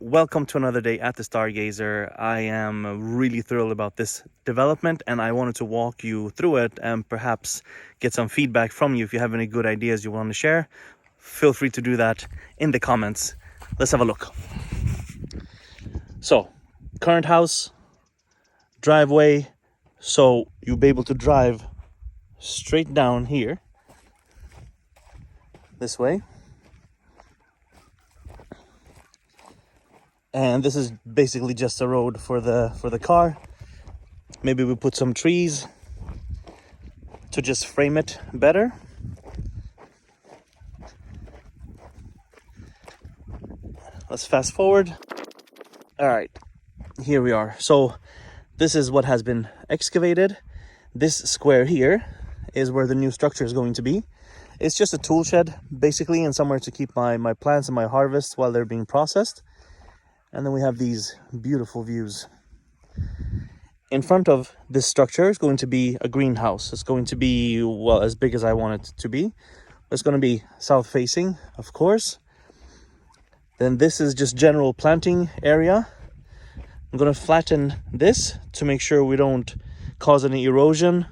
welcome to another day at the Stargazer. I am really thrilled about this development and I wanted to walk you through it and perhaps get some feedback from you. If you have any good ideas you want to share, feel free to do that in the comments. Let's have a look. So, current house, driveway, so you'll be able to drive straight down here, this way. And this is basically just a road for the car. Maybe we put some trees to just frame it better. Let's fast forward. All right, here we are. So this is what has been excavated. This square here is where the new structure is going to be. It's just a tool shed, basically, and somewhere to keep my plants and my harvests while they're being processed. And then we have these beautiful views. In front of this structure is going to be a greenhouse. It's going to be, well, as big as I want it to be. It's going to be south facing, of course. Then this is just general planting area. I'm going to flatten this to make sure we don't cause any erosion,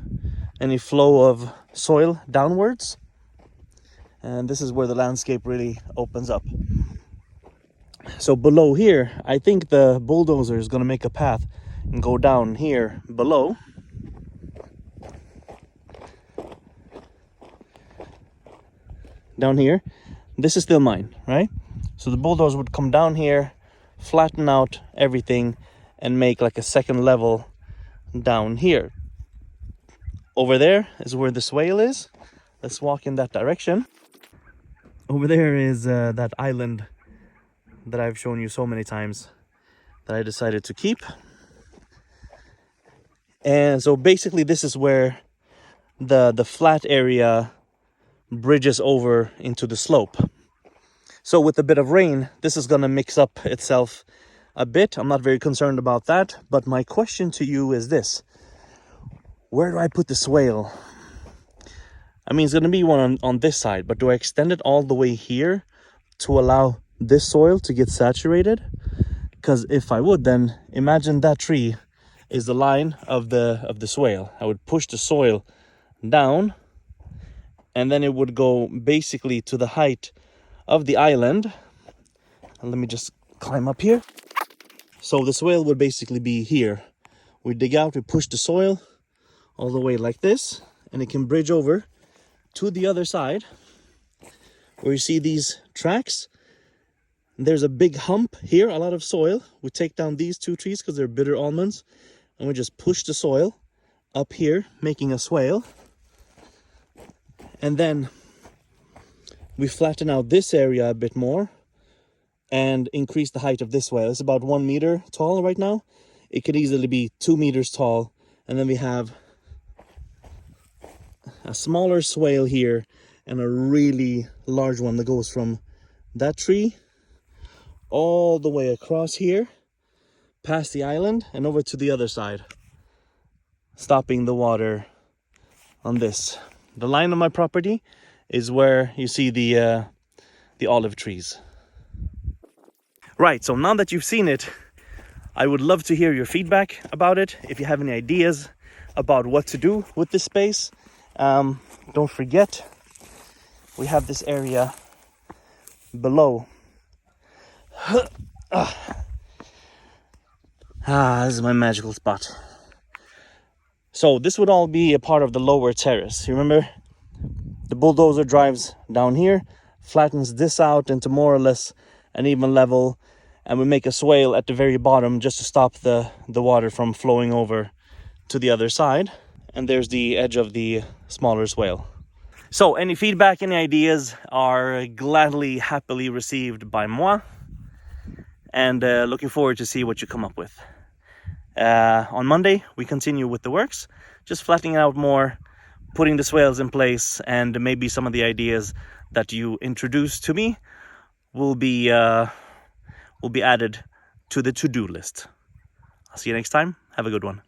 any flow of soil downwards. And this is where the landscape really opens up. So below here, I think the bulldozer is going to make a path and go down here below. Down here. This is still mine, right? So the bulldozer would come down here, flatten out everything, and make like a second level down here. Over there is where the swale is. Let's walk in that direction. Over there is that island that I've shown you so many times that I decided to keep. And so basically this is where the flat area bridges over into the slope. So with a bit of rain, this is going to mix up itself a bit. I'm not very concerned about that, but my question to you is this: where do I put the swale? I mean, it's going to be one on this side, but do I extend it all the way here to allow this soil to get saturated? Because if I would, then imagine that tree is the line of the swale. I would push the soil down, and then it would go basically to the height of the island. And let me just climb up here. So the swale would basically be here. We dig out, we push the soil all the way like this, and it can bridge over to the other side where you see these tracks. There's a big hump here, a lot of soil. We take down these two trees because they're bitter almonds, and we just push the soil up here, making a swale. And then we flatten out this area a bit more and increase the height of this swale. It's about 1 meter tall right now. It could easily be 2 meters tall. And then we have a smaller swale here and a really large one that goes from that tree all the way across here, past the island and over to the other side, stopping the water on this. The line of my property is where you see the olive trees. Right, so now that you've seen it, I would love to hear your feedback about it. If you have any ideas about what to do with this space, don't forget, we have this area below. This is my magical spot. So this would all be a part of the lower terrace. You remember, the bulldozer drives down here, flattens this out into more or less an even level, and we make a swale at the very bottom just to stop the water from flowing over to the other side. And there's the edge of the smaller swale. So any feedback, any ideas are gladly, happily received by moi. And looking forward to see what you come up with. On Monday, we continue with the works, just flattening out more, putting the swales in place, and maybe some of the ideas that you introduced to me will be added to the to-do list. I'll see you next time. Have a good one.